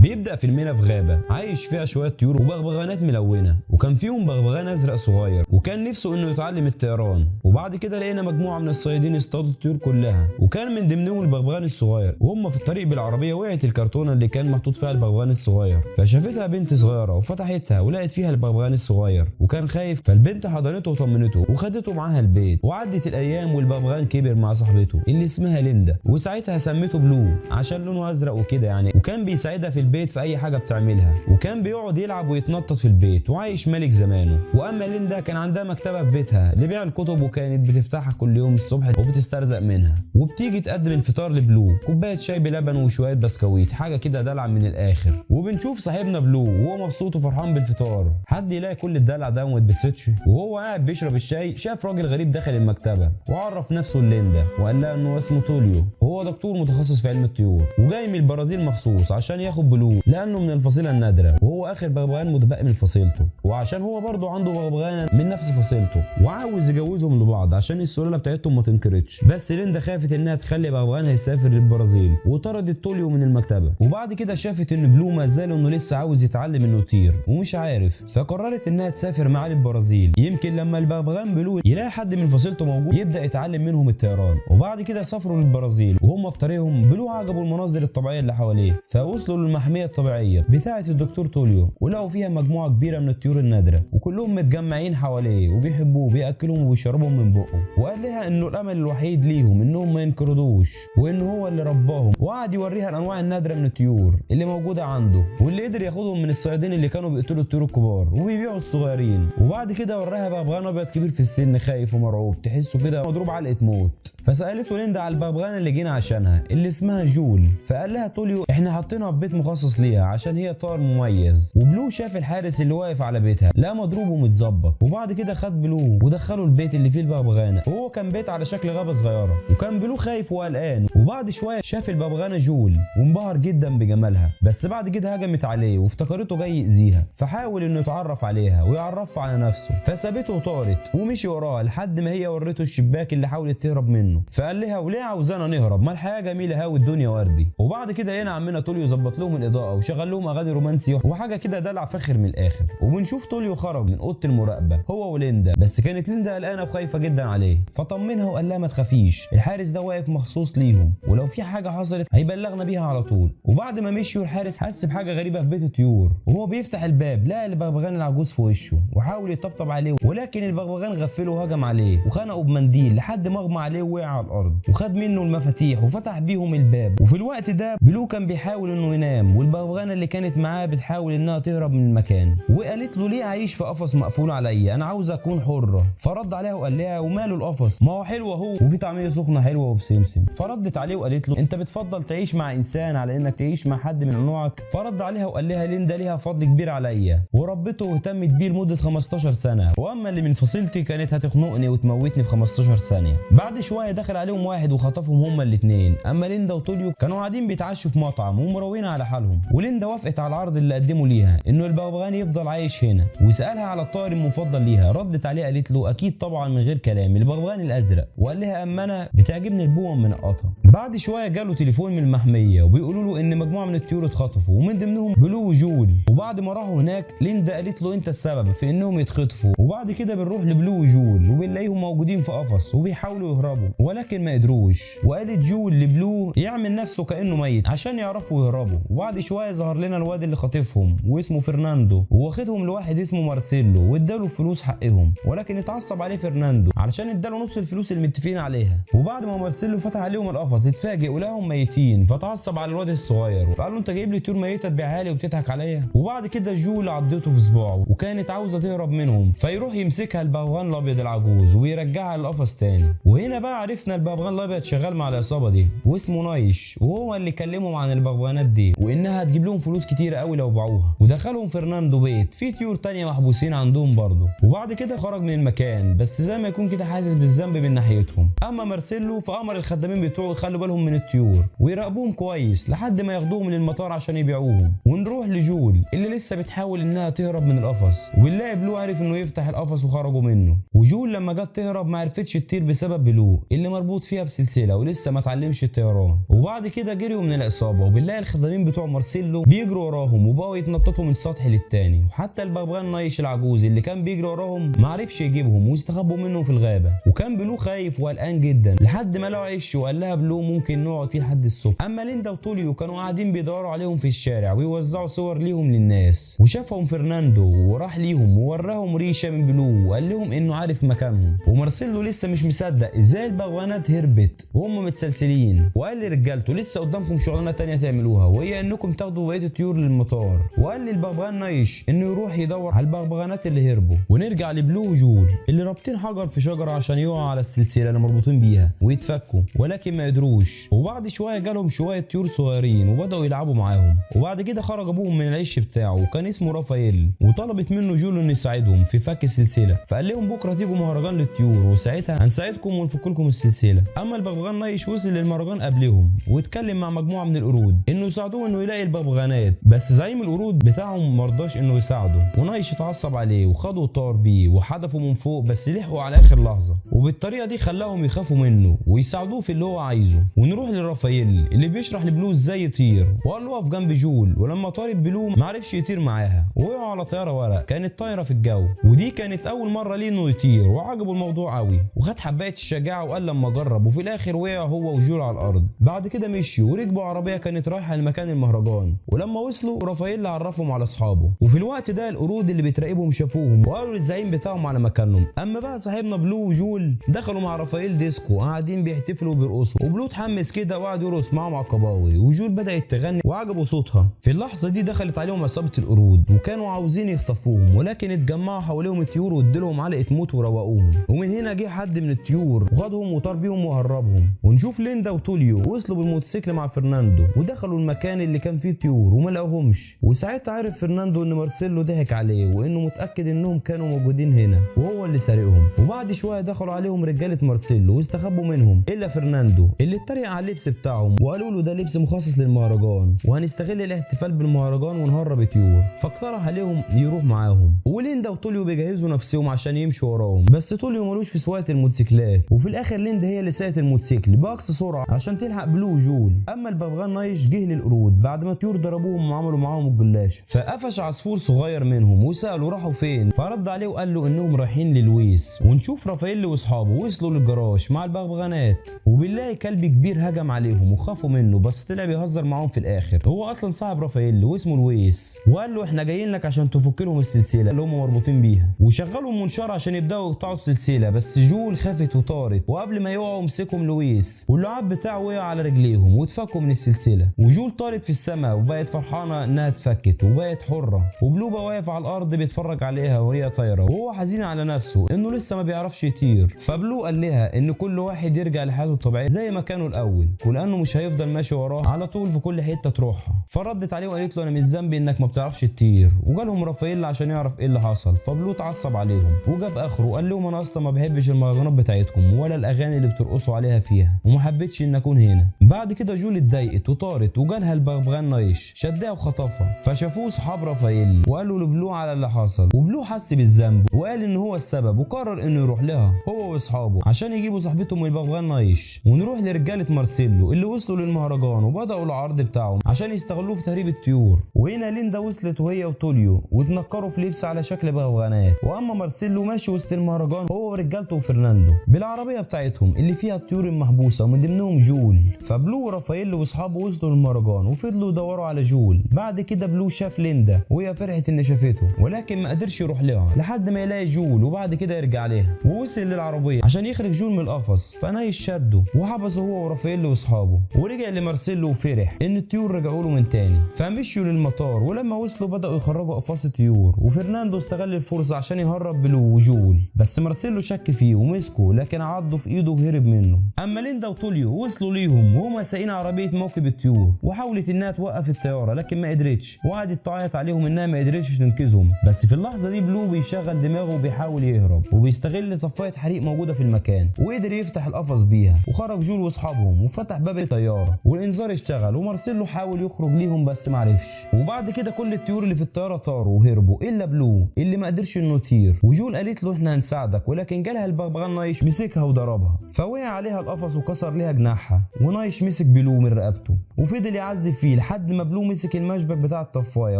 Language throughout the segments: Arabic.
بيبدا فيلمنا في غابه عايش فيها شويه طيور وبغبغانات ملونه، وكان فيهم بغبغان ازرق صغير وكان نفسه انه يتعلم الطيران. وبعد كده لقينا مجموعه من الصيادين اصطادوا الطيور كلها، وكان من ضمنهم البغبغان الصغير. وهم في الطريق بالعربيه وقعت الكرتونه اللي كان محطوط فيها البغبغان الصغير، فشافتها بنت صغيره وفتحتها ولقت فيها البغبغان الصغير وكان خايف، فالبنت حضنته وطمنته وخدته معاها البيت. وعدت الايام والبغبغان كبر مع صاحبته اللي اسمها ليندا، وساعتها سمته بلو عشان لونه ازرق وكده يعني، وكان بيساعدها في البيت في اي حاجه بتعملها، وكان بيقعد يلعب ويتنطط في البيت وعايش ملك زمانه. واما ليندا كان عندها مكتبه في بيتها لبيع الكتب، وكانت بتفتحها كل يوم الصبح وبتسترزق منها، وبتيجي تقدم الفطار لبلو، كوبايه شاي بلبن وشويه بسكويت، حاجه كده دلع من الاخر. وبنشوف صاحبنا بلو وهو مبسوط وفرحان بالفطار. حد يلاقي كل الدلع ده وما يتبسطش؟ وهو قاعد بيشرب الشاي شاف راجل غريب داخل المكتبه وعرف نفسه ليندا وقال لها انه اسمه توليو، وهو دكتور متخصص في علم الطيور وجاي من البرازيل مخصوص عشان ياخد بلو لانه من الفصيله النادره، وهو اخر بغبغان متبقي من فصيلته، وعشان هو برضه عنده بغبغانه من نفس فصيلته وعاوز يجوزهم لبعض عشان السلاله بتاعتهم ما تنقرضش. بس ليندا خافت انها تخلي بغبغانها يسافر للبرازيل وطردت توليو من المكتبه. وبعد كده شافت ان بلو ما زال انه لسه عاوز يتعلم انه يطير ومش عارف، فقررت انها تسافر معاه للبرازيل، يمكن لما البغبغان بلو يلاقي حد من فصيلته موجود يبدا يتعلم منهم الطيران. وبعد كده سافروا للبرازيل، وهم في طريقهم بلو عجبوا المناظر الطبيعيه اللي حواليه، فوصلوا للمحميه الطبيعيه بتاعه الدكتور توليو، ولقوا فيها مجموعه كبيره من الطيور النادره وكلهم متجمعين حواليه وبيحبوه وبياكلهم وبيشربهم من بقه. وقال لها انه الامل الوحيد ليهم انهم ما ينقرضوش وانه هو اللي رباهم، وقعد يوريها الانواع النادره من الطيور اللي موجوده عنده واللي قدر ياخدهم من الصيادين اللي كانوا بيقتلوا الطيور الكبار وبيبيعوا الصغيرين. وبعد كده وراها بغبغان ابيض كبير في السن خايف ومرعوب، تحسه كده مضروب علقه موت. فسالته ليندا على البغبغانه اللي جينا عشانها اللي اسمها جول، فقال لها توليو احنا حاطينها في بيت مخصص ليها عشان هي طائر مميز. وبلو شاف الحارس اللي واقف على بيتها لا مضروب ومتظبط، وبعد كده خد بلو ودخله البيت اللي فيه البغبغانه، وهو كان بيت على شكل غابه صغيره، وكان بلو خايف وقلقان. وبعد شويه شاف البغبغانه جول وانبهر جدا بجمالها، بس بعد كده هجمت عليه وافتكرته جاي يأذيها، فحاول انه يتعرف عليها ويعرفها على نفسه، فسابته وطارت ومشي وراها لحد ما هي ورته الشباك اللي حاولت تهرب منه، فقال لها وليه عاوزانا نهرب؟ ما الحياه جميله هاوي الدنيا وردي. وبعد كده هنا عمنا توليو ظبط لهم الاضاءه وشغل لهم اغاني رومانسي وحاجه كده دلع فاخر من الاخر. وبنشوف توليو خرج من اوضه المراقبه هو وليندا، بس كانت ليندا قلقانه وخايفه جدا عليه، فطمنها وقال لها ما تخافيش، الحارس ده واقف مخصوص ليهم ولو في حاجه حصلت هيبلغنا بيها على طول. وبعد ما مشيوا الحارس حس بحاجه غريبه في بيت الطيور، وهو بيفتح الباب لقى البغبغان العجوز في وشه وحاول يطبطب عليه، ولكن البغبغان غفله وهجم عليه وخنقه بمنديل لحد ما اغمى عليه ووقع على الارض، وخد منه المفاتيح وفتح بيهم الباب. وفي الوقت ده بلو كان بيحاول انه ينام، والبغبغانه اللي كانت معاه بتحاول انها تهرب من المكان، وقالت له ليه عايش في قفص مقفول عليا؟ انا عاوزه اكون حره. فرد عليها وقال لها وماله القفص؟ ما هو حلو اهو وفي طعميه سخنه حلوه وبسمسم. فردت عليه وقالت له انت بتفضل تعيش مع انسان على انك تعيش مع حد من نوعك؟ فرد عليها وقال لها ليندا ليها فضل كبير عليا وربته واهتمت بيه لمده 15 سنه، واما اللي من فصيلتي كانت هتخنقني وتموتني في 15 ثانيه. بعد شويه دخل عليهم واحد وخطفهم هما الاثنين. اما ليندا وتوليو كانوا قاعدين بيتعشوا في مطعم ومروين على حالهم، وليندا وافقت على العرض اللي قدمه ليها انه البغبغان يفضل عايش هنا، وسالها على الطائر المفضل ليها. ردت عليه قالت له اكيد طبعا من غير كلام البغبغان الازرق، وقال لها اما انا بتعجبني البوم من القطا. بعد شويه جاله تليفون من المحميه وبيقولوا له ان مجموعه من الطيور اتخطفوا ومن ضمنهم بلو وجول. وبعد ما راحوا هناك ليندا قالت له انت السبب في انهم يتخطفوا. وبعد كده بنروح لبلو وجول وبنلاقيهم موجودين في قفص وبيحاولوا يهربوا ولكن ما قدروش، وقالت جول لبلو يعمل نفسه كانه ميت عشان يعرفوا يهربوا. وبعد شويه ظهر لنا الواد اللي خاطفهم واسمه فرناندو، وواخدهم لواحد اسمه مارسيلو واداله فلوس حقهم، ولكن اتعصب عليه فرناندو علشان اداله نص الفلوس اللي متفقين عليها. وبعد ما مارسيلو فتح عليهم القفص اتفاجئ ولقاهم ميتين، فتعصب على الواد الصغير فقال له انت جايب لي طيور ميته تبيعها لي وبتضحك عليا؟ وبعد كده جول عضته في صباعه وكانت عاوزه تهرب منهم، فيروح يمسكها البغبغان الابيض العجوز ويرجعها للقفص تاني. وهنا بقى عرفنا البغبغان الابيض شغال مع العصابه دي واسمه نايش، وهو اللي كلمهم عن البغبغانات دي وانها هتجيب لهم فلوس كتيره قوي لو باعوها. ودخلهم فرناندو بيت فيه طيور تانيه محبوسين عندهم برضه، وبعد كده خرج من المكان بس زي ما يكون كده حاسس بالذنب من ناحيتهم. اما مارسيلو فامر الخدامين بتوعه يخلوا بالهم من الطيور ويراقبوهم كويس لحد ما ياخدوهم للمطار عشان يبيعوهم. ونروح لجول اللي لسه بتحاول انها تهرب من القفص، وبنلاقي بلو عرف انه يفتح القفص وخرجوا منه. وجول لما جت تهرب ما عرفتش تطير بسبب بلو اللي مربوط فيها بسلسله ولسه ما اتعلمش الطيران. وبعد كده جريوا من العصابه وبنلاقي الخدامين بتوع ومارسيلو بيجروا وراهم وبقوا يتنططوا من سطح للتاني، وحتى البغبغان نايش العجوز اللي كان بيجري وراهم معرفش يجيبهم واستخبوا منه في الغابه. وكان بلو خايف وقلقان جدا لحد ما لقوا عش وقال لها بلو ممكن نقعد فيه لحد الصبح. اما ليندا وتوليو كانوا قاعدين بيدوروا عليهم في الشارع ويوزعوا صور ليهم للناس، وشافهم فرناندو وراح ليهم ووراهم ريشه من بلو وقال لهم انه عارف مكانهم. ومارسيلو لسه مش مصدق ازاي البغبغانات هربت وهم متسلسلين، وقال لرجالته لسه قدامكم شغلانه تانية تعملوها وهي انكم تاخدوا بقيه الطيور للمطار. وقال للبغبغان نايش انه يروح يدور على البغبغانات اللي هربوا. ونرجع لبلو وجول اللي رابطين حجر في شجره عشان يقعوا على السلسله اللي مربوطين بيها ويتفكوا، ولكن ما قدروش. وبعد شويه جالهم شويه طيور صغيرين وبداوا يلعبوا معاهم. وبعد كده خرج ابوهم من العش بتاعه وكان اسمه رافائيل، وطلبت منه جول انه يساعدهم في فك السلسله، فقال لهم بكره تيجوا مهرجان للطيور وساعتها هنساعدكم ونفك لكم السلسله. اما البغبغان نايش وصل للمهرجان قبلهم واتكلم مع مجموعه من القرود انه يساعدوه انه يلاقي البغبغانات، بس زعيم القرود بتاعهم مرضاش انه يساعده، ونايش اتعصب عليه وخدوا طار بيه وحدفوا من فوق بس لحقوا على اخر لحظه، وبالطريقه دي خلاهم يخافوا منه ويساعدوه في اللي هو عايزه. ونروح لرافائيل اللي بيشرح لبلو ازاي يطير، وقال له اقف جنب جول، ولما طارت بلو معرفش يطير معاها ووقعوا على طياره ورق كانت طايره في الجو، ودي كانت اول مره ليه انه يطير وعجبه الموضوع قوي وخد حبايه الشجاعه وقال لما اجرب، وفي الاخر وقع هو وجول على الارض. بعد كده مشيوا وركبوا عربيه كانت رايحه لمكان المهرجان، ولما وصلوا رافائيل عرفهم على اصحابه، وفي الوقت ده القرود اللي بتراقبهم شافوهم وقالوا للزعيم بتاعهم على مكانهم. اما بقى صاحبنا بلو وجول دخلوا مع رافائيل ديسكو قاعدين بيحتفلوا وبيرقصوا، وبلو اتحمس كده وقعد يرقص معاهم على القباوي، وجول بدات تغني وعجبوا صوتها. في اللحظه دي دخلت عليهم عصابه القرود وكانوا عاوزين يخطفوهم، ولكن اتجمعوا حواليهم الطيور وادولهم علقه موت وروقوهم. ومن هنا جه حد من الطيور وخدهم وطار بيهم وهربهم. ونشوف ليندا وتوليو وصلوا بالموتوسيكل مع فرناندو ودخلوا المكان اللي كان فيه طيور وما لقوهمش، وساعتها عرف فرناندو ان مارسيلو ضحك عليه وانه متاكد انهم كانوا موجودين هنا وهو اللي سارقهم. وبعد شويه دخلوا عليهم رجاله مارسيلو واستخبوا منهم الا فرناندو اللي اتريق على اللبس بتاعهم وقالوا له ده لبس مخصص للمهرجان وهنستغل الاحتفال بالمهرجان ونهرب الطيور، فاقترح عليهم يروح معاهم. وليندا وتوليو بيجهزوا نفسهم عشان يمشوا وراهم، بس توليو ملوش في سواقه الموتوسيكلات، وفي الاخر ليندا هي اللي ساقت الموتوسيكل باقصى سرعه عشان تلحق بلو وجول. اما البغبغان نايش جه للقرود بعد ما الطيور ضربوهم وعملوا معاهم الجلاش، فقفش عصفور صغير منهم وساله راحوا فين، فرد عليه وقال له انهم رايحين للويس. ونشوف رافائيل واصحابه وصلوا للجراج مع البغبغانات، وبالله كلب كبير هجم عليهم وخافوا منه بس طلع بيهزر معاهم في الاخر، هو اصلا صاحب رافائيل واسمه لويس، وقال له احنا جايين لك عشان تفك لهم السلسله اللي هم مربوطين بيها، وشغلهم منشار عشان يبداوا يقطعوا السلسله، بس جول خافت وطارت، وقبل ما يقعوا مسكهم لويس واللعاب بتاعه وقع على رجليهم واتفكوا من السلسله، وجول طارت في السماء وبقت فرحانه انها اتفكت وبقت حره، وبلو بقى واقف على الارض بيتفرج عليها وهي طايره وهو حزين على نفسه انه لسه ما بيعرفش يطير. فبلو قال لها ان كل واحد يرجع لحياته الطبيعيه زي ما كانوا الاول، ولانه مش هيفضل ماشي وراه على طول في كل حته تروحها. فردت عليه وقالت له انا مش ذنبي انك ما بتعرفش تطير. وجالهم رافائيل عشان يعرف ايه اللي حصل، فبلو اتعصب عليهم وجاب اخره وقال لهم انا اصلا ما بحبش المهرجانات بتاعتكم ولا الاغاني اللي بترقصوا عليها فيها وما حبيتش ان اكون هنا. بعد كده جول اتضايقت وطارت وجالها البغبغان نايش شدها وخطفها، فشافوه صحاب رافائيل وقالوا لبلو على اللي حصل، وبلو حس بالذنب وقال ان هو السبب وقرر انه يروح لها هو واصحابه عشان يجيبوا صاحبتهم البغبغان نايش. ونروح لرجاله مارسيلو اللي وصلوا للمهرجان وبداوا العرض بتاعهم عشان يستغلوه في تهريب الطيور، وهنا ليندا وصلت وهي وتوليو واتنكروا في لبس على شكل بغبغانات، واما مارسيلو ماشي وسط المهرجان هو ورجالته وفرناندو بالعربيه بتاعتهم اللي فيها الطيور المحبوسه ومن ضمنهم جول. فبلو ورافائيل واصحابه وصلوا للمهرجان وفضلوا يدوروا على جول. بعد كده بلو شاف ليندا وهي فرحت ان شافته، ولكن ما قدرش يروح لها لحد ما يلاقي جول وبعد كده يرجع لها، ووصل للعربيه عشان يخرج جول من القفص، فنايش شده وحبسه هو ورافائيل واصحابه، ورجع لمارسيلو وفرح ان الطيور رجعوا له من تاني. فمشيوا للمطار ولما وصلوا بداوا يخرجوا اقفاص الطيور، وفرناندو استغل الفرصه عشان يهرب بلو وجول، بس مارسيلو شك فيه ومسكه لكن عضه في ايده وهرب منه. اما ليندا وتوليو وصلوا ليهم وهما سايقين عربيه موكب الطيور، وحاولت انها توقف الطياره لكن ما قدرتش، وقعدت تعيط عليهم انها ما قدرتش تنقذهم. بس في اللحظه دي بلو بيشغل دماغه وبيحاول يهرب وبيستغل طفايه حريق موجوده في المكان، وقدر يفتح القفص بيها، وخرج جول واصحابهم وفتح باب الطياره والانذار اشتغل، ومارسيلو حاول يخرج ليهم بس ما عرفش. وبعد كده كل الطيور اللي في الطياره طاروا وهربوا الا بلو اللي ما قدرش انه يطير، وجول قالت له احنا هنساعدك، ولكن جالها البغبغان نايش مسكها وضربها، فوقع عليها القفص وكسر ليها جناحها، ونايش مسك بلو من رقبته وفضل يعذب فيه لحد ما بلو مسك المشبك بتاع الطفايه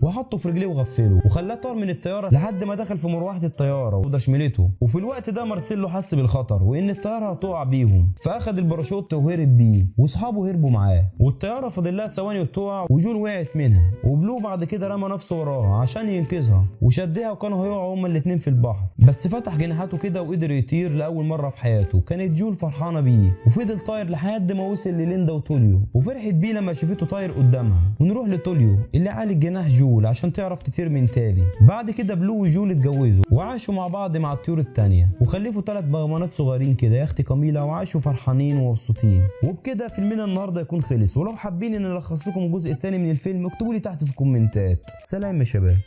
وحطه في رجليه وغفله وخلاه طار من الطياره لحد ما دخل في مروحه الطياره وده شملته. وفي الوقت ده مارسيلو حس بالخطر وان الطياره هتقع بيهم، فاخد الباراشوت وهرب بيه واصحابه هربوا معاه، والطياره فاضل لها ثواني وتقع وجول وقعت منها، وبلو بعد كده رمى نفسه وراها عشان ينقذها وشدها وكانوا هيقعوا هما الاتنين في البحر، بس فتح جناحاته كده وقدر يطير لاول مره في حياته. كانت جول فرحانه بيه وفضل طاير لحد ما وصل لليندا وتوليو، وفرحت بيه لما شافته طاير قدامها. ونروح لتوليو اللي عالج جناح جول عشان تعرف تطير من تاني. بعد كده بلو وجول اتجوزوا وعاشوا مع بعض مع الطيور التانية وخلفوا 3 بغبغانات صغيرين كده يا اختي كاميلا، وعاشوا فرحانين ومبسوطين. وبكده فيلمنا النهارده يكون خلص، ولو حابين ان نلخص لكم الجزء الثاني من الفيلم اكتبوا لي تحت في الكومنتات. سلام يا شباب.